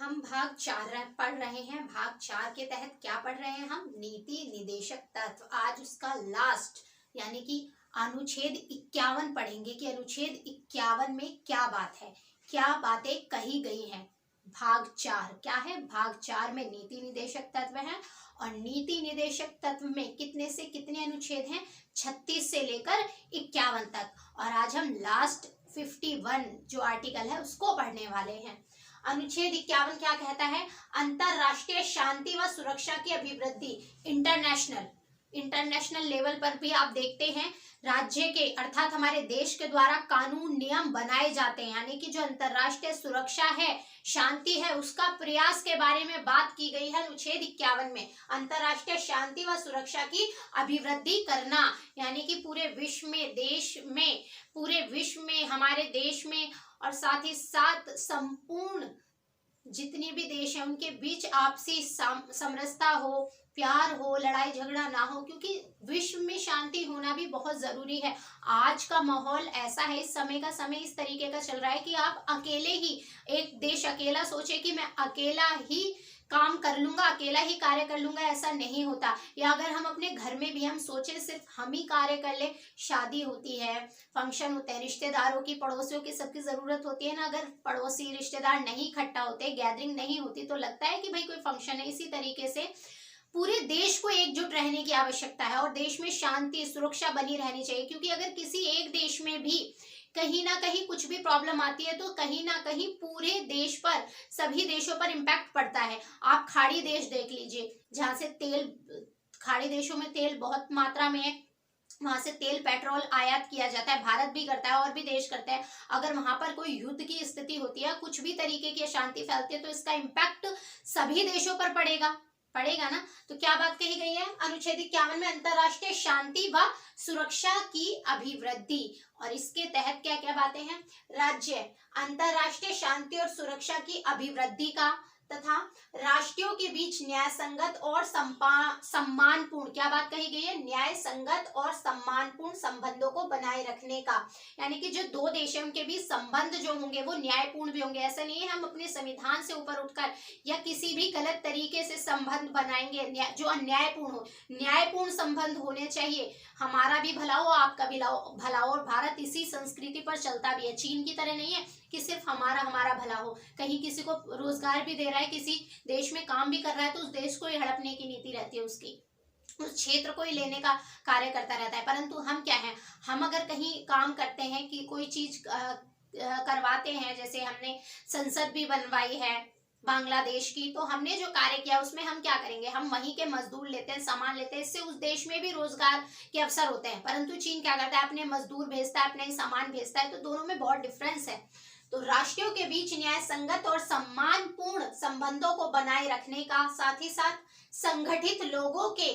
हम भाग 4 पढ़ रहे हैं। भाग 4 के तहत क्या पढ़ रहे हैं हम? नीति निदेशक तत्व। आज उसका लास्ट यानी कि अनुच्छेद 51 पढ़ेंगे कि अनुच्छेद 51 में क्या बात है, क्या बातें कही गई हैं। भाग 4 क्या है? भाग 4 में नीति निदेशक तत्व है और नीति निदेशक तत्व में कितने से कितने अनुच्छेद हैं? 36 से लेकर 51 तक। और आज हम लास्ट 51 जो आर्टिकल है उसको पढ़ने वाले हैं। अनुच्छेद 51 क्या कहता है? अंतरराष्ट्रीय शांति व सुरक्षा की अभिवृद्धि। इंटरनेशनल लेवल पर भी आप देखते हैं राज्य के अर्थात हमारे देश के द्वारा कानून नियम बनाए जाते हैं, यानी कि जो अंतरराष्ट्रीय सुरक्षा है, शांति है, उसका प्रयास के बारे में बात की गई है अनुच्छेद 51 में। अंतरराष्ट्रीय शांति व सुरक्षा की अभिवृद्धि करना यानी कि पूरे विश्व में हमारे देश में और साथ ही साथ संपूर्ण जितने भी देश हैं उनके बीच आपसी समरसता हो, प्यार हो, लड़ाई झगड़ा ना हो, क्योंकि विश्व में शांति होना भी बहुत जरूरी है। आज का माहौल ऐसा है, इस समय का समय इस तरीके का चल रहा है कि आप अकेले ही, एक देश अकेला सोचे कि मैं अकेला ही काम कर लूंगा, अकेला ही कार्य कर लूंगा, ऐसा नहीं होता। या अगर हम अपने घर में भी हम सोचे सिर्फ हम ही कार्य कर ले, शादी होती है, फंक्शन होते हैं, रिश्तेदारों की, पड़ोसियों की, सबकी जरूरत होती है ना। अगर पड़ोसी रिश्तेदार नहीं इकट्ठा होते, गैदरिंग नहीं होती, तो लगता है कि भाई कोई फंक्शन है। इसी तरीके से पूरे देश को एकजुट रहने की आवश्यकता है और देश में शांति सुरक्षा बनी रहनी चाहिए, क्योंकि अगर किसी एक देश में भी कहीं ना कहीं कुछ भी प्रॉब्लम आती है तो कहीं ना कहीं पूरे देश पर, सभी देशों पर इम्पैक्ट पड़ता है। आप खाड़ी देश देख लीजिए, जहाँ से खाड़ी देशों में तेल बहुत मात्रा में है, वहां से तेल पेट्रोल आयात किया जाता है, भारत भी करता है और भी देश करते हैं। अगर वहां पर कोई युद्ध की स्थिति होती है, कुछ भी तरीके की अशांति फैलती है, तो इसका इम्पैक्ट सभी देशों पर पड़ेगा ना। तो क्या बात कही गई है अनुच्छेद 51 में? अंतरराष्ट्रीय शांति व सुरक्षा की अभिवृद्धि। और इसके तहत क्या क्या बातें हैं? राज्य अंतरराष्ट्रीय शांति और सुरक्षा की अभिवृद्धि का तथा राष्ट्रों के बीच न्याय संगत और सम्मानपूर्ण, क्या बात कही गई है? न्याय संगत और सम्मानपूर्ण संबंधों को बनाए रखने का, यानी कि जो दो देश हैं उनके बीच संबंध जो होंगे वो न्यायपूर्ण भी होंगे। ऐसा नहीं है हम अपने संविधान से ऊपर उठकर या किसी भी गलत तरीके से संबंध बनाएंगे जो अन्यायपूर्ण हो। न्यायपूर्ण संबंध होने चाहिए, हमारा भी भला हो, आपका भी भला हो। और भारत इसी संस्कृति पर चलता भी है, चीन की तरह नहीं है कि सिर्फ हमारा भला हो। कहीं किसी को रोजगार भी दे रहा है, किसी देश में काम भी कर रहा है, तो उस देश को ही हड़पने की नीति रहती है, उसकी उस क्षेत्र को ही लेने का कार्य करता रहता है। परंतु हम क्या है, हम अगर कहीं काम करते हैं कि कोई चीज करवाते हैं, जैसे हमने संसद भी बनवाई है बांग्लादेश की, तो हमने जो कार्य किया उसमें हम क्या करेंगे? हम वहीं के मजदूर लेते हैं, सामान लेते हैं, इससे उस देश में भी रोजगार के अवसर होते हैं। परंतु चीन क्या करता है? अपने मजदूर भेजता है, अपने सामान भेजता है, तो दोनों में बहुत डिफरेंस है। तो राष्ट्रों के बीच न्याय संगत और सम्मानपूर्ण संबंधों को बनाए रखने का, साथ ही साथ संगठित लोगों के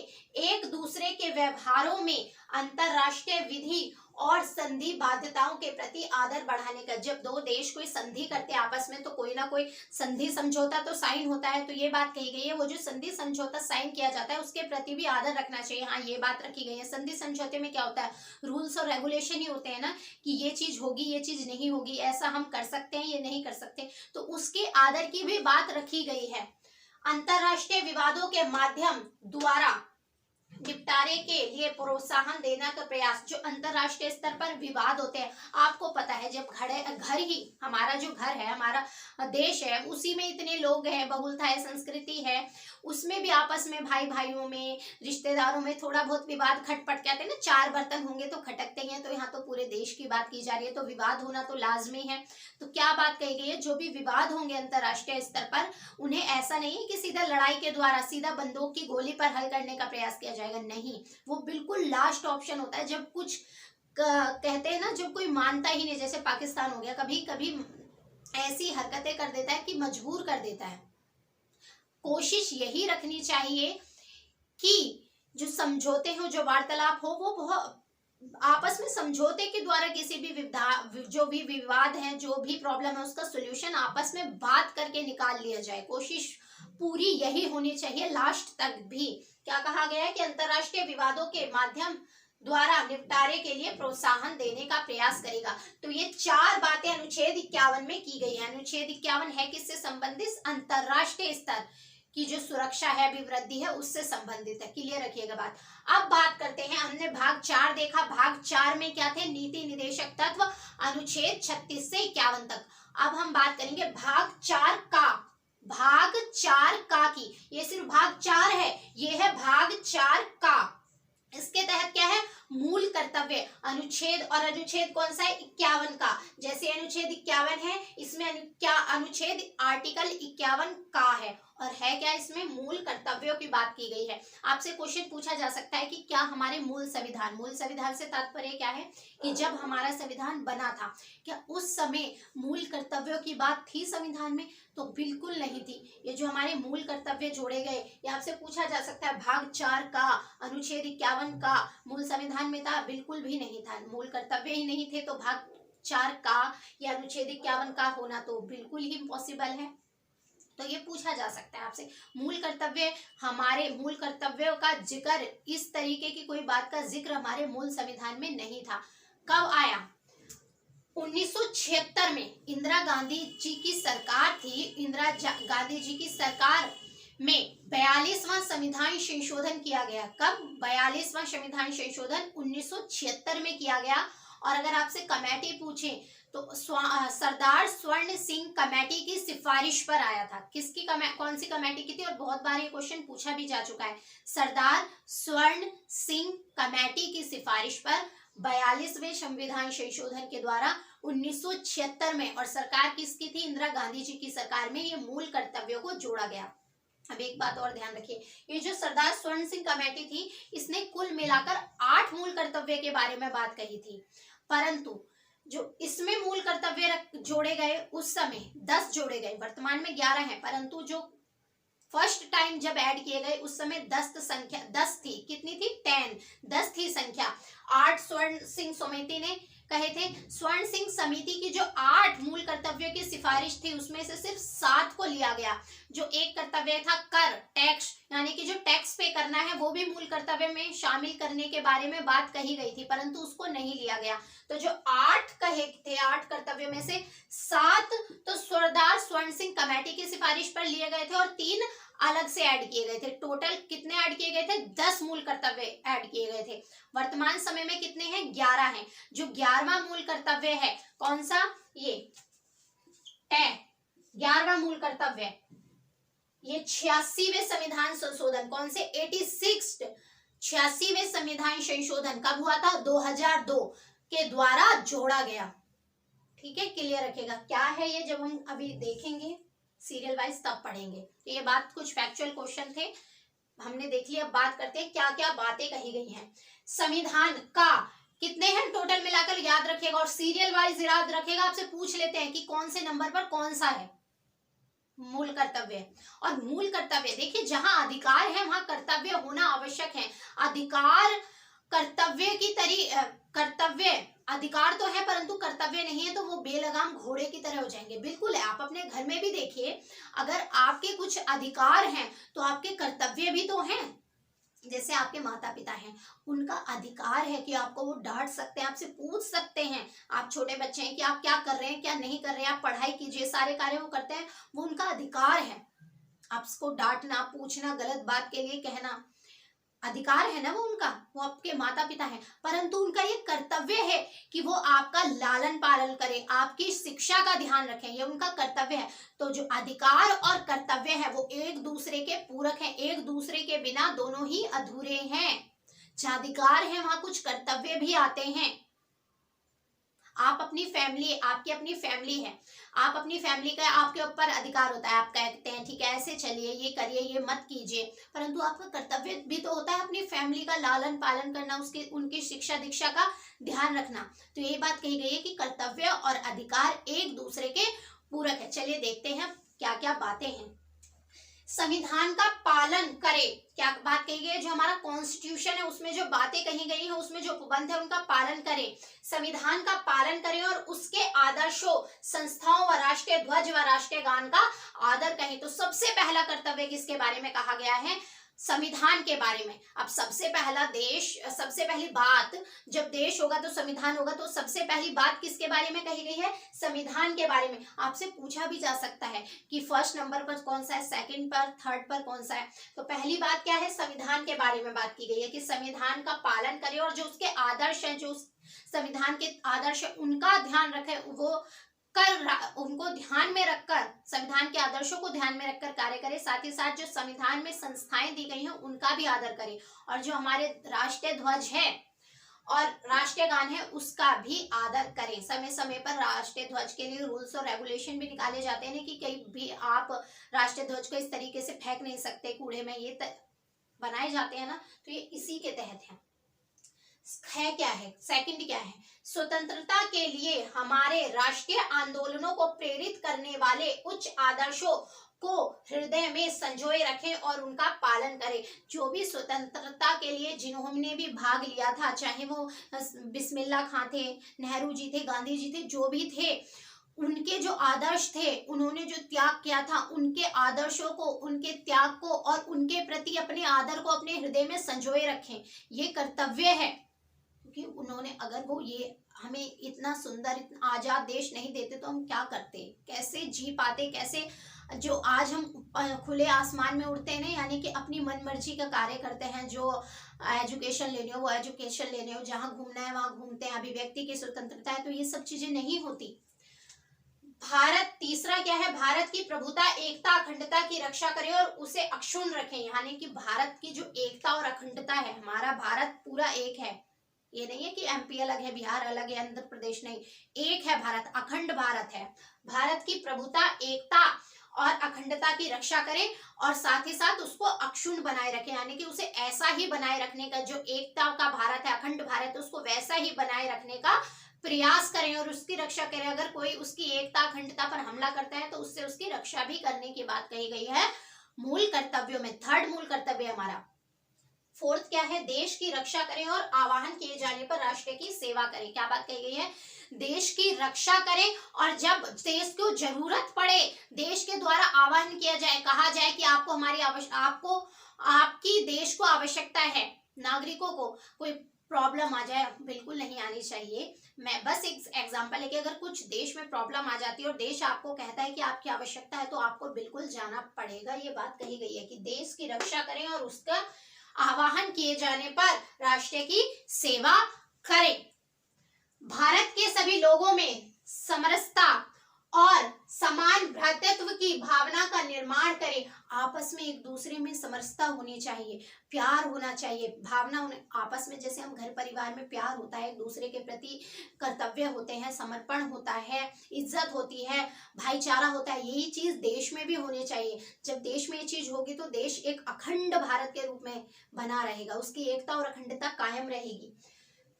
एक दूसरे के व्यवहारों में अंतरराष्ट्रीय विधि और संधि बाध्यताओं के प्रति आदर बढ़ाने का। जब दो देश कोई संधि करते हैं आपस में, तो कोई ना कोई संधि समझौता तो साइन होता है। तो ये बात कही गई है, वो जो संधि समझौता साइन किया जाता है उसके प्रति भी आदर रखना चाहिए। हाँ, ये बात रखी गई है। संधि समझौते में क्या होता है? रूल्स और रेगुलेशन ही होते हैं ना, कि ये चीज होगी, ये चीज नहीं होगी, ऐसा हम कर सकते हैं, ये नहीं कर सकते, तो उसके आदर की भी बात रखी गई है। अंतरराष्ट्रीय विवादों के माध्यम द्वारा निपटारे के लिए प्रोत्साहन देना का प्रयास। जो अंतरराष्ट्रीय स्तर पर विवाद होते हैं, आपको पता है, जब घर ही, हमारा जो घर है, हमारा देश है, उसी में इतने लोग हैं, बहुलता है, संस्कृति है, उसमें भी आपस में भाई भाइयों में, रिश्तेदारों में थोड़ा बहुत विवाद खटपट कहते हैं ना, 4 बर्तन होंगे तो खटकते ही हैं। तो यहाँ तो पूरे देश की बात की जा रही है, तो विवाद होना तो लाजमी है। तो क्या बात कही गई है? जो भी विवाद होंगे अंतरराष्ट्रीय स्तर पर, उन्हें ऐसा नहीं है कि सीधा लड़ाई के द्वारा, सीधा बंदूक की गोली पर हल करने का प्रयास किया जाएगा, नहीं। वो बिल्कुल लास्ट ऑप्शन होता है, जब कुछ कहते हैं ना, जब कोई मानता ही नहीं, जैसे पाकिस्तान हो गया, कभी कभी ऐसी हरकतें कर देता है कि मजबूर कर देता है। कोशिश यही रखनी चाहिए कि जो समझौते हो, जो वार्तालाप हो, वो बहुत आपस में समझौते के द्वारा किसी भी जो भी विवाद है, जो भी प्रॉब्लम है, उसका सॉल्यूशन आपस में बात करके निकाल लिया जाए। कोशिश पूरी यही होनी चाहिए लास्ट तक भी। क्या कहा गया है कि अंतरराष्ट्रीय विवादों के माध्यम द्वारा निपटारे के लिए प्रोत्साहन देने का प्रयास करेगा। तो ये 4 बातें अनुच्छेद 51 में की गई है। अनुच्छेद 51 है किससे संबंधित? अंतरराष्ट्रीय स्तर की जो सुरक्षा है, अभिवृद्धि है, उससे संबंधित है। क्लियर रखिएगा बात। अब बात करते हैं, हमने भाग 4 देखा। भाग 4 में क्या थे? नीति निर्देशक तत्व, अनुच्छेद 36 से 51 तक। अब हम बात करेंगे भाग 4 का। भाग 4 का की, ये सिर्फ भाग 4 है, ये है भाग 4 का। इसके तहत क्या है? मूल कर्तव्य अनुच्छेद, और अनुच्छेद कौन सा है? 51 का। जैसे अनुच्छेद 51 है, इसमें क्या अनुच्छेद आर्टिकल 51 का है, और है क्या? इसमें मूल कर्तव्यों की बात की गई है। आपसे क्वेश्चन पूछा जा सकता है कि क्या हमारे मूल संविधान से तात्पर्य क्या है? कि जब हमारा संविधान बना था, क्या उस समय मूल कर्तव्यों की बात थी संविधान में? तो बिल्कुल नहीं थी। ये जो हमारे मूल कर्तव्य जोड़े गए, ये आपसे पूछा जा सकता है भाग 4 का, अनुच्छेद 51 का मूल संविधान में था? बिल्कुल भी नहीं था। मूल कर्तव्य ही नहीं थे तो भाग 4 का या अनुच्छेद 51 का होना तो बिल्कुल ही इम्पॉसिबल है। तो ये पूछा जा सकता है आपसे। मूल कर्तव्य, हमारे मूल कर्तव्यों का जिक्र, इस तरीके की कोई बात का जिक्र हमारे मूल संविधान में नहीं था। कब आया? 1976 में इंदिरा गांधी जी की सरकार थी। इंदिरा गांधी जी की सरकार में 42वां संविधान संशोधन किया गया। कब? 42वां संविधान संशोधन 1976 में किया गया। और अगर आपसे कमेटी पूछे तो सरदार स्वर्ण सिंह कमेटी की सिफारिश पर आया था। किसकी कौन सी कमेटी की थी? और बहुत बार ये क्वेश्चन पूछा भी जा चुका है। सरदार स्वर्ण सिंह कमेटी की सिफारिश पर 42वें संविधान संशोधन के द्वारा 1976 में, और सरकार किसकी थी? इंदिरा गांधी जी की सरकार में, ये मूल कर्तव्यों को जोड़ा गया। अब एक बात और ध्यान रखिए, ये जो सरदार स्वर्ण सिंह कमेटी थी, इसने कुल मिलाकर 8 मूल कर्तव्य के बारे में बात कही थी, परंतु जो इसमें मूल कर्तव्य जोड़े गए उस समय 10 जोड़े गए। वर्तमान में 11 हैं, परंतु जो फर्स्ट टाइम जब ऐड किए गए उस समय 10 थी। कितनी थी? 10 थी संख्या। 8 स्वर्ण सिंह समिति ने कहे थे। स्वर्ण सिंह समिति की जो 8 मूल कर्तव्यों की सिफारिश थी, उसमें से सिर्फ 7 को लिया गया। जो एक कर्तव्य था कर, टैक्स, यानी कि जो टैक्स पे करना है, वो भी मूल कर्तव्य में शामिल करने के बारे में बात कही गई थी, परंतु उसको नहीं लिया गया। तो जो 8 कहे थे, 8 कर्तव्य में से 7 तो सरदार स्वर्ण सिंह कमेटी की सिफारिश पर लिए गए थे, और 3 अलग से ऐड किए गए थे। टोटल कितने ऐड किए गए थे? 10 मूल कर्तव्य ऐड किए गए थे। वर्तमान समय में कितने हैं? 11 हैं। जो 11वां मूल कर्तव्य है, कौन सा? ये 11वां मूल कर्तव्य, ये 86वें संविधान संशोधन, कौन से? 86वें संविधान संशोधन कब हुआ था? 2002 के द्वारा जोड़ा गया। ठीक है, क्लियर रखिएगा। क्या है ये? जब हम अभी देखेंगे सीरियल वाइज तब पढ़ेंगे। तो ये बात कुछ फैक्चुअल क्वेश्चन थे, हमने देख लिया। अब बात करते हैं क्या क्या बातें कही गई हैं। संविधान का कितने हैं टोटल मिलाकर, याद रखिएगा, और सीरियल वाइज याद रखिएगा। आपसे पूछ लेते हैं कि कौन से नंबर पर कौन सा है मूल कर्तव्य। और मूल कर्तव्य देखिए, जहां अधिकार है वहां कर्तव्य होना आवश्यक है। अधिकार कर्तव्य की कर्तव्य अधिकार तो है परंतु कर्तव्य नहीं है, तो वो बेलगाम घोड़े की तरह हो जाएंगे। बिल्कुल है, आप अपने घर में भी देखिए, अगर आपके कुछ अधिकार हैं तो आपके कर्तव्य भी तो हैं। जैसे आपके माता पिता हैं, उनका अधिकार है कि आपको वो डांट सकते हैं, आपसे पूछ सकते हैं। आप छोटे बच्चे हैं कि आप क्या कर रहे हैं, क्या नहीं कर रहे हैं, आप पढ़ाई कीजिए, सारे कार्य वो करते हैं, वो उनका अधिकार है। आपको डांटना, पूछना, गलत बात के लिए कहना अधिकार है ना, वो उनका, वो आपके माता पिता हैं। परंतु उनका ये कर्तव्य है कि वो आपका लालन पालन करें, आपकी शिक्षा का ध्यान रखें, ये उनका कर्तव्य है। तो जो अधिकार और कर्तव्य है वो एक दूसरे के पूरक हैं, एक दूसरे के बिना दोनों ही अधूरे हैं। जहाँ अधिकार है वहां कुछ कर्तव्य भी आते हैं। आप अपनी फैमिली, आपकी अपनी फैमिली है, आप अपनी फैमिली का आपके ऊपर अधिकार होता है, आप कहते हैं ठीक है ऐसे चलिए, ये करिए, ये मत कीजिए, परंतु आपका कर्तव्य भी तो होता है अपनी फैमिली का लालन पालन करना, उसके उनकी शिक्षा दीक्षा का ध्यान रखना। तो यही बात कही गई है कि कर्तव्य और अधिकार एक दूसरे के पूरक है। चलिए देखते हैं क्या क्या बातें हैं। संविधान का पालन करे, क्या बात कही गई है? जो हमारा कॉन्स्टिट्यूशन है उसमें जो बातें कही गई हैं, उसमें जो उपबंध है उनका पालन करें, संविधान का पालन करें, और उसके आदर्शों, संस्थाओं व राष्ट्रीय ध्वज व राष्ट्रीय गान का आदर करें। तो सबसे पहला कर्तव्य किसके बारे में कहा गया है? संविधान के बारे में। अब सबसे पहली बात, जब देश होगा तो संविधान होगा, तो सबसे पहली बात किसके बारे में कही गई है? संविधान के बारे में। आपसे पूछा भी जा सकता है कि फर्स्ट नंबर पर कौन सा है, सेकंड पर, थर्ड पर कौन सा है। तो पहली बात क्या है? संविधान के बारे में बात की गई है कि संविधान का पालन करें और जो उसके आदर्श हैं, जो संविधान के आदर्श है उनका ध्यान रखें, उनको ध्यान में रखकर, संविधान के आदर्शों को ध्यान में रखकर कार्य करें। साथ ही साथ जो संविधान में संस्थाएं दी गई हैं उनका भी आदर करें, और जो हमारे राष्ट्रीय ध्वज है और राष्ट्रीय गान है उसका भी आदर करें। समय समय पर राष्ट्रीय ध्वज के लिए रूल्स और रेगुलेशन भी निकाले जाते हैं कि कहीं भी आप राष्ट्रीय ध्वज को इस तरीके से फेंक नहीं सकते कूड़े में, ये बनाए जाते हैं ना, तो ये इसी के तहत है। क्या है? सेकंड क्या है? स्वतंत्रता के लिए हमारे राष्ट्रीय आंदोलनों को प्रेरित करने वाले उच्च आदर्शों को हृदय में संजोए रखें और उनका पालन करें। जो भी स्वतंत्रता के लिए जिन्होंने भी भाग लिया था, चाहे वो बिस्मिल्लाह खां थे, नेहरू जी थे, गांधी जी थे, जो भी थे, उनके जो आदर्श थे, उन्होंने जो त्याग किया था, उनके आदर्शों को, उनके त्याग को और उनके प्रति अपने आदर को अपने हृदय में संजोए रखें। ये कर्तव्य है, क्योंकि उन्होंने, अगर वो ये हमें इतना सुंदर, इतना आजाद देश नहीं देते तो हम क्या करते, कैसे जी पाते, कैसे जो आज हम खुले आसमान में उड़ते हैं ना, यानी कि अपनी मनमर्जी का कार्य करते हैं, जो एजुकेशन लेनी हो वो एजुकेशन लेने हो, जहाँ घूमना है वहां घूमते हैं, अभिव्यक्ति की स्वतंत्रता है, तो ये सब चीजें नहीं होती। भारत, तीसरा क्या है? भारत की प्रभुता, एकता, अखंडता की रक्षा करें और उसे अक्षुण्ण रखें। यानी कि भारत की जो एकता और अखंडता है, हमारा भारत पूरा एक है, ये नहीं है कि एमपी अलग है, बिहार अलग है, आंध्र प्रदेश नहीं, एक है भारत, अखंड भारत है। भारत की प्रभुता, एकता और अखंडता की रक्षा करें और साथ ही साथ उसको अक्षुण्ण बनाए रखें, यानी कि उसे ऐसा ही बनाए रखने का, जो एकता का भारत है, अखंड भारत है, उसको वैसा ही बनाए रखने का प्रयास करें और उसकी रक्षा करें। अगर कोई उसकी एकता, अखंडता पर हमला करता है तो उससे उसकी रक्षा भी करने की बात कही गई है मूल कर्तव्यों में। थर्ड मूल कर्तव्य हमारा। फोर्थ क्या है? देश की रक्षा करें और आवाहन किए जाने पर राष्ट्र की सेवा करें। क्या बात कही गई है? देश की रक्षा करें और जब देश को जरूरत पड़े, देश के द्वारा आह्वान किया जाए, कहा जाए कि आपको आपकी देश को आवश्यकता है, नागरिकों को कोई प्रॉब्लम आ जाए, बिल्कुल नहीं आनी चाहिए। मैं बस एक एग्जांपल है कि अगर कुछ देश में प्रॉब्लम आ जाती है और देश आपको कहता है कि आपकी आवश्यकता है, तो आपको बिल्कुल जाना पड़ेगा। ये बात कही गई है कि देश की रक्षा करें और उसका आवाहन किए जाने पर राष्ट्र की सेवा करें। भारत के सभी लोगों में समरसता और समान भ्रातृत्व की भावना का निर्माण करें। आपस में एक दूसरे में समरसता होनी चाहिए, प्यार होना चाहिए, भावना होने, आपस में जैसे हम घर परिवार में प्यार होता है, एक दूसरे के प्रति कर्तव्य होते हैं, समर्पण होता है, इज्जत होती है, भाईचारा होता है, यही चीज देश में भी होनी चाहिए। जब देश में ये चीज होगी तो देश एक अखंड भारत के रूप में बना रहेगा, उसकी एकता और अखंडता कायम रहेगी।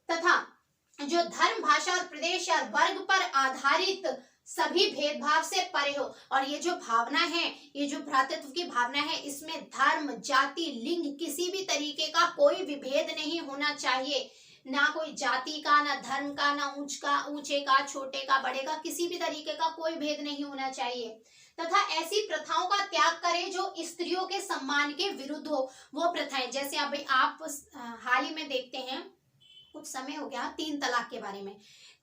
तथा जो धर्म, भाषा और प्रदेश या वर्ग पर आधारित सभी भेदभाव से परे हो। और ये जो भावना है, ये जो भ्रातृत्व की भावना है, इसमें धर्म, जाति, लिंग, किसी भी तरीके का कोई विभेद नहीं होना चाहिए। ना कोई जाति का, ना धर्म का, ना ऊंचे का, छोटे का, बड़े का, किसी भी तरीके का कोई भेद नहीं होना चाहिए। तथा ऐसी प्रथाओं का त्याग करें जो स्त्रियों के सम्मान के विरुद्ध हो। वो प्रथाएं जैसे आप हाल ही में देखते हैं, कुछ समय हो गया, 3 तलाक के बारे में।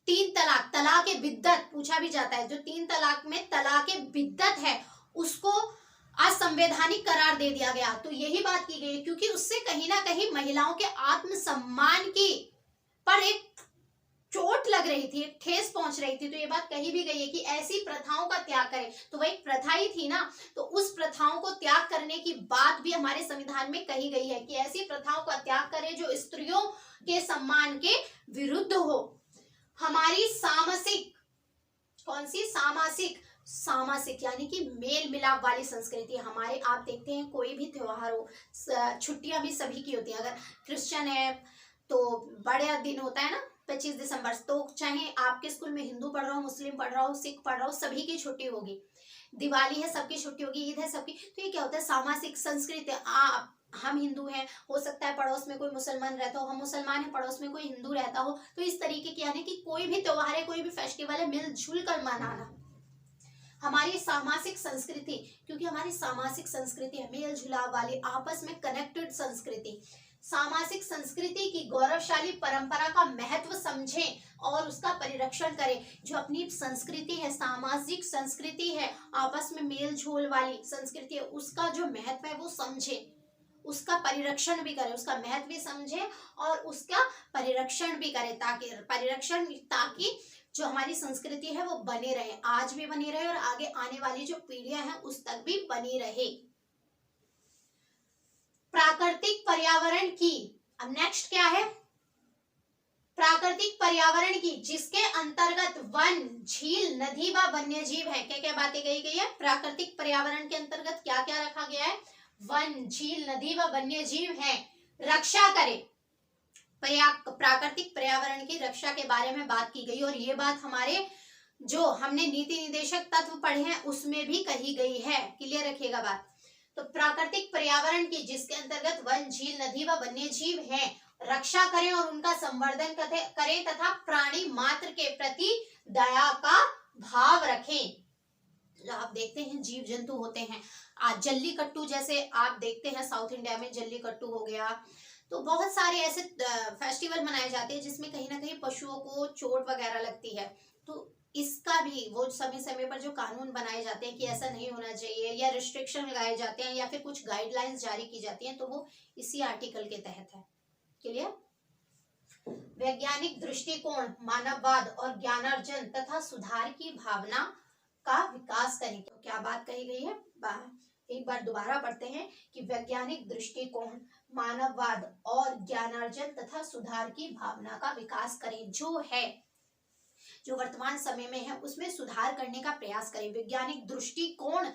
3 तलाक, तलाक ए बिद्दत पूछा भी जाता है, जो 3 तलाक में तलाक ए बिद्दत है उसको असंवैधानिक करार दे दिया गया। तो यही बात की गई क्योंकि उससे कहीं ना कहीं महिलाओं के आत्मसम्मान की पर एक चोट लग रही थी, एक ठेस पहुंच रही थी। तो ये बात कही भी गई है कि ऐसी प्रथाओं का त्याग करें। तो वह एक प्रथा ही थी ना, तो उस प्रथाओं को त्याग करने की बात भी हमारे संविधान में कही गई है कि ऐसी प्रथाओं का त्याग करें जो स्त्रियों के सम्मान के विरुद्ध हो। हमारी सामासिक, कौन सी? सामासिक यानी कि मेल मिलाप वाली संस्कृति हमारे। आप देखते हैं कोई भी त्योहार हो, छुट्टियां भी सभी की होती है। अगर क्रिश्चियन है तो बड़ा दिन होता है ना 25 दिसंबर, तो चाहे आपके स्कूल में हिंदू पढ़ रहा हो, मुस्लिम पढ़ रहा हो, सिख पढ़ रहा हो, सभी की छुट्टी होगी। दिवाली है सबकी छुट्टी होगी, ईद है सबकी। तो ये क्या होता है? सामासिक संस्कृति। हम हिंदू हैं, हो सकता है पड़ोस में कोई मुसलमान रहता हो, हम मुसलमान हैं, पड़ोस में कोई हिंदू रहता हो। तो इस तरीके की, यानी कि कोई भी त्योहार है, कोई भी फेस्टिवल है, मिलजुल कर मनाना। हमारी सामाजिक संस्कृति, क्योंकि हमारी सामाजिक संस्कृति है मेल जुलाव वाली, आपस में कनेक्टेड संस्कृति, सामाजिक संस्कृति की गौरवशाली परंपरा का महत्व समझें और उसका परिरक्षण करें। जो अपनी संस्कृति है, सामाजिक संस्कृति है, आपस में मेल जोल वाली संस्कृति है, उसका जो महत्व है वो समझें, उसका परिरक्षण भी करें, उसका महत्व भी समझें और उसका परिरक्षण भी करें, ताकि जो हमारी संस्कृति है वो बने रहे, आज भी बनी रहे और आगे आने वाली जो पीढ़ियां हैं उस तक भी बनी रहे। प्राकृतिक पर्यावरण की, अब नेक्स्ट क्या है, प्राकृतिक पर्यावरण की, जिसके अंतर्गत वन, झील, नदी व वन्य जीव है। क्या क्या बातें कही गई है, प्राकृतिक पर्यावरण के अंतर्गत क्या क्या रखा गया है, वन, झील, नदी व वन्य जीव है, रक्षा करें। प्राकृतिक पर्यावरण की रक्षा के बारे में बात की गई और ये बात हमारे जो हमने नीति निदेशक तत्व पढ़े हैं उसमें भी कही गई है, क्लियर रखिएगा बात। तो प्राकृतिक पर्यावरण की, जिसके अंतर्गत वन, झील, नदी व वन्य जीव हैं, रक्षा करें और उनका संवर्धन करें तथा प्राणी मात्र के प्रति दया का भाव रखें। आप देखते हैं जीव जंतु होते हैं, आज जल्लीकट्टू जैसे आप देखते हैं साउथ इंडिया में जल्लीकट्टू हो गया, तो बहुत सारे ऐसे फेस्टिवल मनाए जाते हैं जिसमें कहीं ना कहीं पशुओं को चोट वगैरह लगती है। तो इसका भी वो समय समय पर जो कानून बनाए जाते हैं कि ऐसा नहीं होना चाहिए, या रिस्ट्रिक्शन लगाए जाते हैं या फिर कुछ गाइडलाइंस जारी की जाती हैं, तो वो इसी आर्टिकल के तहत है, क्लियर। वैज्ञानिक दृष्टिकोण, मानववाद और ज्ञानार्जन तथा सुधार की भावना का विकास करें। तो क्या बात कही गई है, एक बार दोबारा पढ़ते हैं कि वैज्ञानिक दृष्टिकोण, मानववाद और ज्ञानार्जन तथा सुधार की भावना का विकास करें। जो वर्तमान समय में है उसमें सुधार करने का प्रयास करें, वैज्ञानिक दृष्टिकोण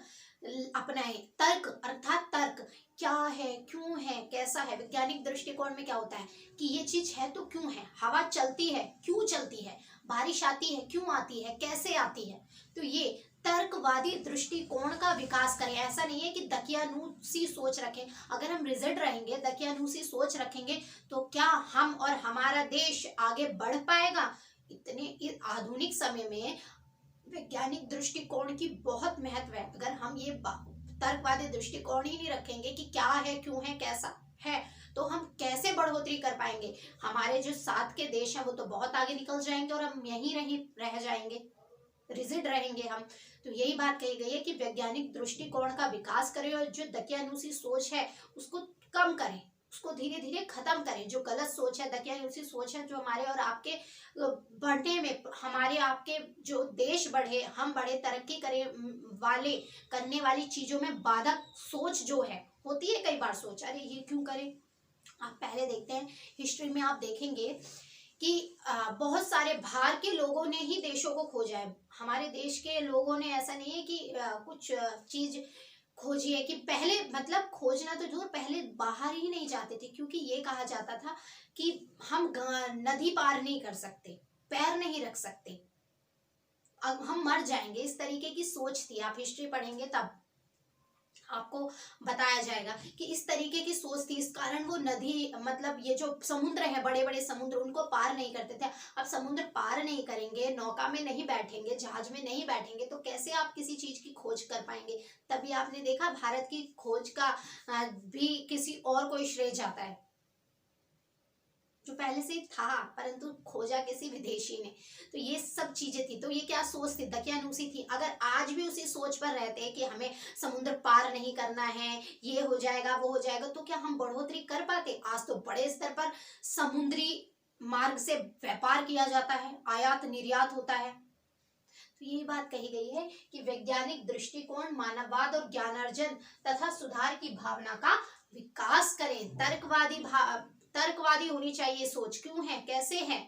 अपनाएं। तर्क अर्थात तर्क, क्या है, क्यों है, कैसा है। वैज्ञानिक दृष्टिकोण में क्या होता है कि ये चीज है तो क्यों है, हवा चलती है क्यों चलती है, बारिश आती है क्यों आती है, कैसे आती है। तो ये तर्कवादी दृष्टिकोण का विकास करें। ऐसा नहीं है कि दकियानूसी सोच रखें। अगर हम रिजिड रहेंगे, दकियानूसी सोच रखेंगे, तो क्या हम और हमारा देश आगे बढ़ पाएगा। इतने आधुनिक समय में वैज्ञानिक दृष्टिकोण की बहुत महत्व है। अगर हम ये तर्कवादी दृष्टिकोण ही नहीं रखेंगे कि क्या है, क्यों है, कैसा है, तो हम कैसे बढ़ोतरी कर पाएंगे। हमारे जो साथ के देश हैं वो तो बहुत आगे निकल जाएंगे और हम यहीं रह जाएंगे, रिजिड रहेंगे हम। तो यही बात कही गई है कि वैज्ञानिक दृष्टिकोण का विकास करें और जो दकियानूसी सोच है उसको कम करें, उसको धीरे धीरे खत्म करें। जो गलत सोच है, दकियानूसी सोच है, जो हमारे और आपके बढ़ने में, हमारे आपके जो देश बढ़े, हम बढ़े, तरक्की करे करने वाली चीजों में बाधक सोच जो है, होती है कई बार सोच, अरे ये क्यों करें। आप पहले देखते हैं हिस्ट्री में, आप देखेंगे कि बहुत सारे बाहर के लोगों ने ही देशों को खोजा है। हमारे देश के लोगों ने ऐसा नहीं है कि कुछ चीज खोजी है कि पहले, मतलब खोजना तो दूर, पहले बाहर ही नहीं जाते थे, क्योंकि ये कहा जाता था कि हम नदी पार नहीं कर सकते, पैर नहीं रख सकते, अब हम मर जाएंगे। इस तरीके की सोच थी। आप हिस्ट्री पढ़ेंगे तब आपको बताया जाएगा कि इस तरीके की सोच थी। इस कारण वो नदी, मतलब ये जो समुद्र है, बड़े बड़े समुद्र, उनको पार नहीं करते थे। अब समुद्र पार नहीं करेंगे, नौका में नहीं बैठेंगे, जहाज में नहीं बैठेंगे, तो कैसे आप किसी चीज की खोज कर पाएंगे। तभी आपने देखा भारत की खोज का भी किसी और को श्रेय जाता है, जो पहले से था, परंतु खोजा किसी विदेशी ने। तो ये सब चीजें थी। तो ये क्या सोच थी, दकियानूसी थी। अगर आज भी उसी सोच पर रहते हैं कि हमें समुद्र पार नहीं करना है, ये हो जाएगा, वो हो जाएगा, तो क्या हम बढ़ोतरी कर पाते। आज तो बड़े स्तर पर समुद्री मार्ग से व्यापार किया जाता है, आयात निर्यात होता है। तो यही बात कही गई है कि वैज्ञानिक दृष्टिकोण, मानववाद और ज्ञानार्जन तथा सुधार की भावना का विकास करें। तर्कवादी होनी चाहिए सोच, क्यों है, कैसे है।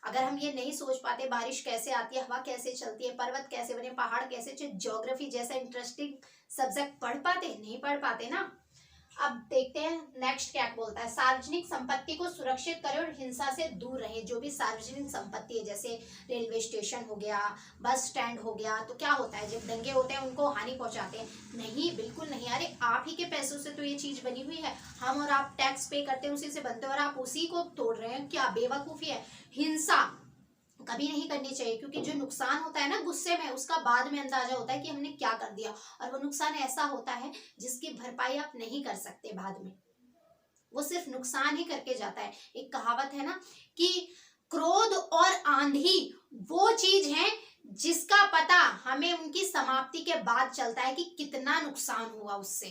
अगर हम ये नहीं सोच पाते, बारिश कैसे आती है, हवा कैसे चलती है, पर्वत कैसे बने, पहाड़ कैसे, ज्योग्राफी जैसा इंटरेस्टिंग सब्जेक्ट पढ़ पाते, नहीं पढ़ पाते ना। अब देखते हैं नेक्स्ट क्या बोलता है। सार्वजनिक संपत्ति को सुरक्षित करें और हिंसा से दूर रहें। जो भी सार्वजनिक संपत्ति है, जैसे रेलवे स्टेशन हो गया, बस स्टैंड हो गया, तो क्या होता है जब दंगे होते हैं उनको हानि पहुंचाते हैं। नहीं, बिल्कुल नहीं। अरे आप ही के पैसों से तो ये चीज बनी हुई है, हम और आप टैक्स पे करते हैं, उसी से बनते हैं, और आप उसी को तोड़ रहे हैं। क्या बेवकूफी है। हिंसा कभी नहीं करनी चाहिए, क्योंकि जो नुकसान होता है ना गुस्से में, उसका बाद में अंदाजा होता है कि हमने क्या कर दिया, और वो नुकसान ऐसा होता है जिसकी भरपाई आप नहीं कर सकते बाद में, वो सिर्फ नुकसान ही करके जाता है। एक कहावत है ना कि क्रोध और आंधी वो चीज है जिसका पता हमें उनकी समाप्ति के बाद चलता है कि कितना नुकसान हुआ उससे,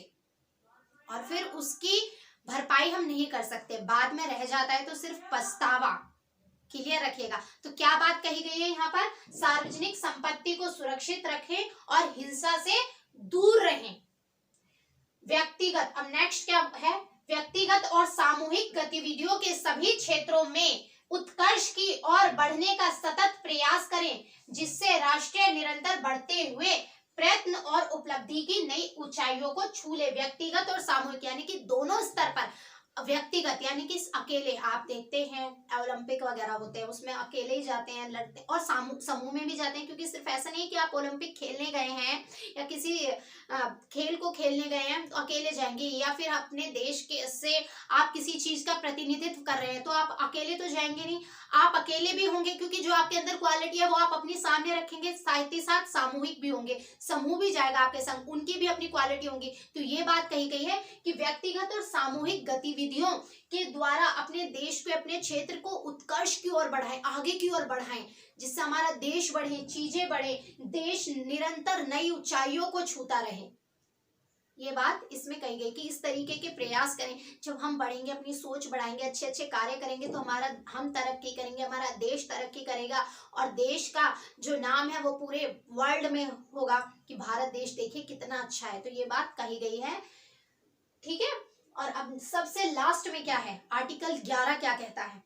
और फिर उसकी भरपाई हम नहीं कर सकते, बाद में रह जाता है तो सिर्फ पछतावा। क्लियर रखिएगा। तो क्या बात कही गई है यहाँ पर, सार्वजनिक संपत्ति को सुरक्षित रखें और हिंसा से दूर रहें। व्यक्तिगत, अब नेक्स्ट क्या है, व्यक्तिगत और सामूहिक गतिविधियों के सभी क्षेत्रों में उत्कर्ष की ओर बढ़ने का सतत प्रयास करें, जिससे राष्ट्र निरंतर बढ़ते हुए प्रयत्न और उपलब्धि की नई ऊंचाइयों को छू ले। व्यक्तिगत और सामूहिक यानी कि दोनों स्तर पर, व्यक्तिगत यानी कि अकेले, आप देखते हैं ओलंपिक वगैरह होते हैं उसमें अकेले ही जाते हैं लड़ते, और समूह में भी जाते हैं, क्योंकि सिर्फ ऐसा नहीं कि आप ओलंपिक खेलने गए हैं या किसी खेल को खेलने गए हैं तो अकेले जाएंगे, या फिर अपने देश के से आप किसी चीज का प्रतिनिधित्व कर रहे हैं तो आप अकेले तो जाएंगे नहीं, आप अकेले भी होंगे क्योंकि जो आपके अंदर क्वालिटी है वो आप अपने सामने रखेंगे, साथ ही साथ सामूहिक भी होंगे, समूह भी जाएगा आपके संग, उनकी भी अपनी क्वालिटी होंगी। तो ये बात कही गई है कि व्यक्तिगत और सामूहिक गतिविधियों के द्वारा अपने देश को, अपने क्षेत्र को उत्कर्ष की ओर बढ़ाएं, आगे की ओर बढ़ाएं, जिससे हमारा देश बढ़े, चीजें बढ़े, देश निरंतर नई ऊंचाइयों को छूता रहे। ये बात इसमें कही गई कि इस तरीके के प्रयास करें। जब हम बढ़ेंगे, अपनी सोच बढ़ाएंगे, अच्छे अच्छे कार्य करेंगे तो हम तरक्की करेंगे, हमारा देश तरक्की करेगा, और देश का जो नाम है वो पूरे वर्ल्ड में होगा कि भारत देश देखिए कितना अच्छा है। तो ये बात कही गई है, ठीक है। और अब सबसे लास्ट में क्या है, आर्टिकल 11 क्या कहता है,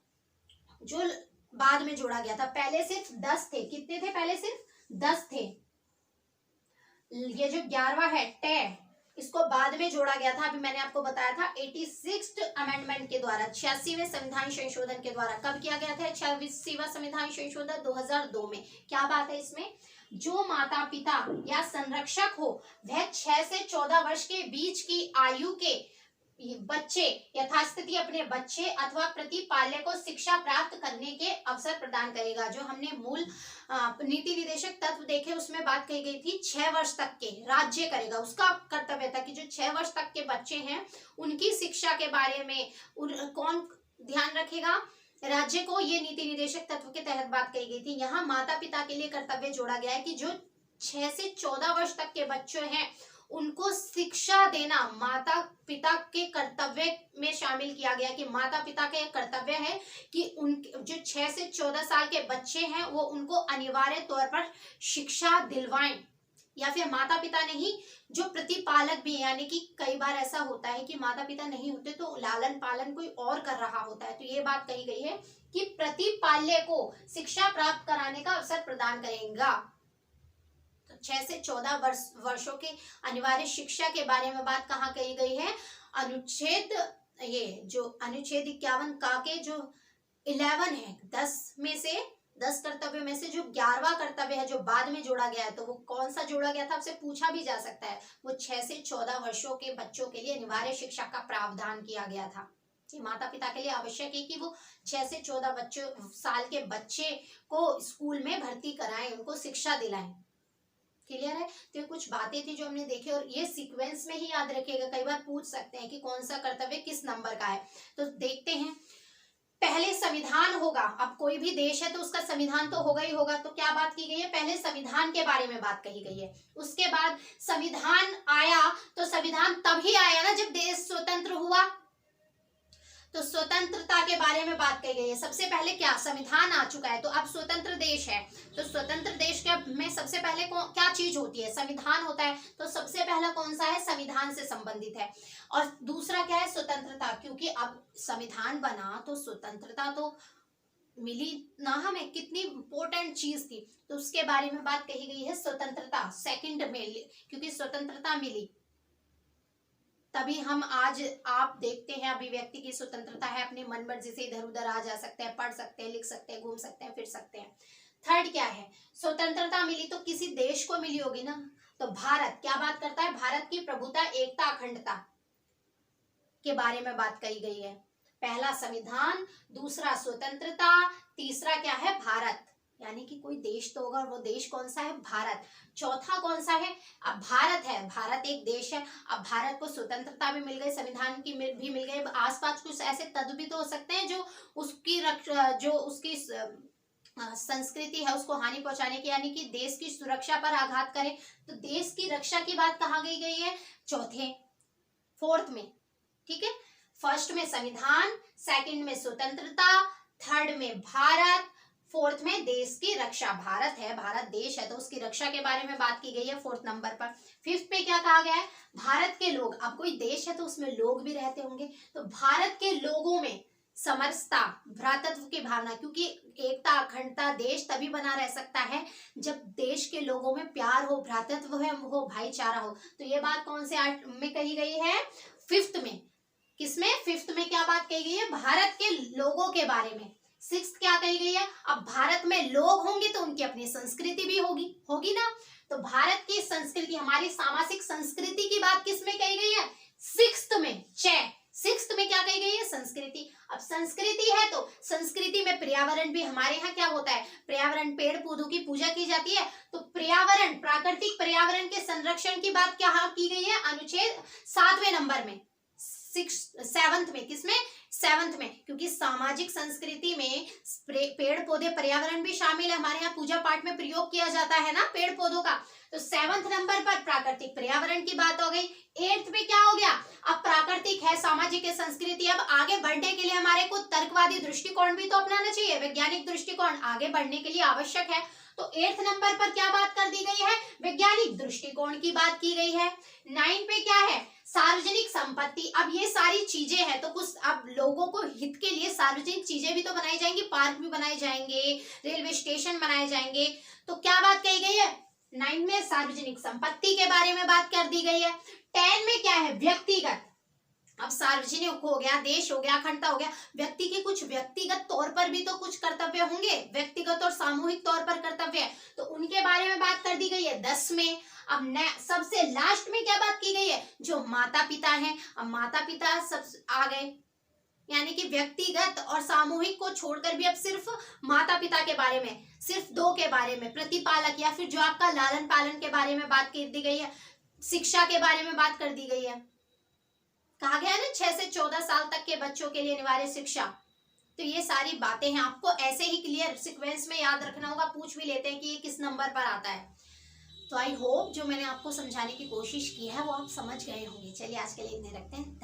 जो बाद में जोड़ा गया था। पहले सिर्फ 10 थे, कितने थे पहले, सिर्फ 10 थे। ये जो 11वां है टे, इसको बाद में जोड़ा गया था, अभी मैंने आपको बताया था 86th अमेंडमेंट के द्वारा, 86वें संविधान संशोधन के द्वारा। कब किया गया था 86वां संविधान संशोधन? 2002 में। क्या बात है इसमें, जो माता पिता या संरक्षक हो वह 6 से 14 वर्ष के बीच की आयु के बच्चे यथास्थिति अपने बच्चे अथवा प्रतिपाल्य को शिक्षा प्राप्त करने के अवसर प्रदान करेगा। जो हमने मूल नीति निर्देशक तत्व देखे उसमें बात कही गई थी 6 वर्ष तक के राज्य करेगा, उसका कर्तव्य था कि जो 6 वर्ष तक के बच्चे हैं उनकी शिक्षा के बारे में कौन ध्यान रखेगा, राज्य को। ये नीति निर्देशक तत्व के तहत बात कही गई थी। यहाँ माता पिता के लिए कर्तव्य जोड़ा गया है कि जो 6 से 14 वर्ष तक के बच्चे हैं उनको शिक्षा देना माता पिता के कर्तव्य में शामिल किया गया, कि माता पिता का कर्तव्य है कि उन जो 6 से 14 साल के बच्चे हैं वो उनको अनिवार्य तौर पर शिक्षा दिलवाएं, या फिर माता पिता नहीं जो प्रतिपालक भी, यानी कि कई बार ऐसा होता है कि माता पिता नहीं होते तो लालन पालन कोई और कर रहा होता है। तो ये बात कही गई है कि प्रतिपाल्य को शिक्षा प्राप्त कराने का अवसर प्रदान करेगा। 6 से 14 वर्षों के अनिवार्य शिक्षा के बारे में बात कहाँ कही गई है, अनुच्छेद, ये जो अनुच्छेद 51 का के जो 11 है, 10 कर्तव्य में से जो 11वां कर्तव्य है जो बाद में जोड़ा गया है, तो वो कौन सा जोड़ा गया था आपसे पूछा भी जा सकता है। वो 6 से 14 वर्षों के बच्चों के लिए अनिवार्य शिक्षा का प्रावधान किया गया था कि माता पिता के लिए आवश्यक है कि वो 6 से 14 साल के बच्चे को स्कूल में भर्ती कराएं, उनको शिक्षा दिलाएं। क्लियर है। तो ये कुछ बातें थी जो हमने देखी, और ये सीक्वेंस में ही याद रखिएगा, कई बार पूछ सकते हैं कि कौन सा कर्तव्य किस नंबर का है। तो देखते हैं, पहले संविधान होगा, अब कोई भी देश है तो उसका संविधान तो होगा ही होगा। तो क्या बात की गई है, पहले संविधान के बारे में बात कही गई है। उसके बाद संविधान आया, तो संविधान तभी आया ना जब देश स्वतंत्र हुआ, तो स्वतंत्रता के बारे में बात कही गई है। सबसे पहले क्या संविधान आ चुका है, तो अब स्वतंत्र देश है, तो स्वतंत्र देश के में सबसे पहले क्या चीज होती है, संविधान होता है। तो सबसे पहला कौन सा है, संविधान से संबंधित है। और दूसरा क्या है, स्वतंत्रता, क्योंकि अब संविधान बना तो स्वतंत्रता तो मिली ना हमें, कितनी इंपॉर्टेंट चीज थी, तो उसके बारे में बात कही गई है स्वतंत्रता सेकंड में, क्योंकि स्वतंत्रता मिली तभी हम आज आप देखते हैं अभिव्यक्ति की स्वतंत्रता है, अपनी मन मर्जी से इधर उधर आ जा सकते हैं, पढ़ सकते हैं, लिख सकते हैं, घूम सकते हैं, फिर सकते हैं। थर्ड क्या है, स्वतंत्रता मिली तो किसी देश को मिली होगी ना, तो भारत क्या बात करता है, भारत की प्रभुता, एकता, अखंडता के बारे में बात कही गई है। पहला संविधान, दूसरा स्वतंत्रता, तीसरा क्या है, भारत। यानी कि कोई देश तो होगा, और वो देश कौन सा है? भारत। चौथा कौन सा है? अब भारत है, भारत एक देश है। अब भारत को स्वतंत्रता भी मिल गई, संविधान की भी मिल गई। आसपास कुछ ऐसे तत्व भी तो हो सकते हैं जो उसकी जो उसकी संस्कृति है उसको हानि पहुंचाने की, यानी कि देश की सुरक्षा पर आघात करे। तो देश की रक्षा की बात कहाँ गई है? फोर्थ में, ठीक है। फर्स्ट में संविधान, सेकंड में स्वतंत्रता, थर्ड में भारत, फोर्थ में देश की रक्षा। भारत है, भारत देश है, तो उसकी रक्षा के बारे में बात की गई है फोर्थ नंबर पर। फिफ्थ पे क्या कहा गया है? भारत के लोग, अब कोई देश है तो उसमें लोग भी रहते होंगे, तो भारत के लोगों में समरसता, भ्रातृत्व की भावना, क्योंकि एकता अखंडता देश तभी बना रह सकता है जब देश के लोगों में प्यार हो, भ्रातृत्व हो, भाईचारा हो। तो ये बात कौन से आर्ट में कही गई है? फिफ्थ में। किसमें? फिफ्थ में क्या बात कही गई है? भारत के लोगों के बारे में। सिक्स्थ क्या कही गई है? अब भारत में लोग होंगे तो उनकी अपनी संस्कृति भी होगी ना। तो भारत की संस्कृति, हमारी सामाजिक संस्कृति की बात किसमें कही गई है? सिक्स्थ में। सिक्स्थ में क्या कही गई है? संस्कृति। अब संस्कृति है तो संस्कृति में पर्यावरण भी, हमारे यहाँ क्या होता है? पर्यावरण, पेड़ पौधों की पूजा की जाती है, तो पर्यावरण, प्राकृतिक पर्यावरण के संरक्षण की बात क्या की गई है? अनुच्छेद 7वें नंबर में, सेवंथ में। किसमें? सेवंथ में, क्योंकि सामाजिक संस्कृति में पेड़ पौधे, पर्यावरण भी शामिल है। हमारे यहाँ पूजा पाठ में प्रयोग किया जाता है ना पेड़ पौधों का। तो सेवंथ नंबर पर प्राकृतिक पर्यावरण की बात हो गई। एट्थ में क्या हो गया? अब प्राकृतिक है, सामाजिक है, संस्कृति। अब आगे बढ़ने के लिए हमारे को तर्कवादी दृष्टिकोण भी तो अपनाना चाहिए, वैज्ञानिक दृष्टिकोण आगे बढ़ने के लिए आवश्यक है। तो एट्थ नंबर पर क्या बात कर दी गई है? वैज्ञानिक दृष्टिकोण की बात की गई है। 9 पे क्या है? सार्वजनिक संपत्ति। अब ये सारी चीजें हैं तो कुछ अब लोगों को हित के लिए सार्वजनिक चीजें भी तो बनाई जाएंगी, पार्क भी बनाए जाएंगे, रेलवे स्टेशन बनाए जाएंगे। तो क्या बात कही गई है? 9 में सार्वजनिक संपत्ति के बारे में बात कर दी गई है। 10 में क्या है? व्यक्तिगत। अब सार्वजनिक हो गया, देश हो गया, अखंडता हो गया, व्यक्ति के कुछ व्यक्तिगत तौर पर भी तो कुछ कर्तव्य होंगे, व्यक्तिगत और सामूहिक तौर पर कर्तव्य, तो उनके बारे में बात कर दी गई है 10 में। अब सबसे लास्ट में क्या बात की गई है? जो माता पिता हैं, अब माता पिता सब आ गए, यानी कि व्यक्तिगत और सामूहिक को छोड़कर भी अब सिर्फ माता पिता के बारे में, सिर्फ 2 के बारे में, प्रतिपालक या फिर जो आपका लालन पालन के बारे में बात कर दी गई है, शिक्षा के बारे में बात कर दी गई है। कहा गया है ना 6 से 14 साल तक के बच्चों के लिए अनिवार्य शिक्षा। तो ये सारी बातें हैं, आपको ऐसे ही क्लियर सीक्वेंस में याद रखना होगा, पूछ भी लेते हैं कि ये किस नंबर पर आता है। तो आई होप जो मैंने आपको समझाने की कोशिश की है वो आप समझ गए होंगे। चलिए आज के लिए इतने रखते हैं।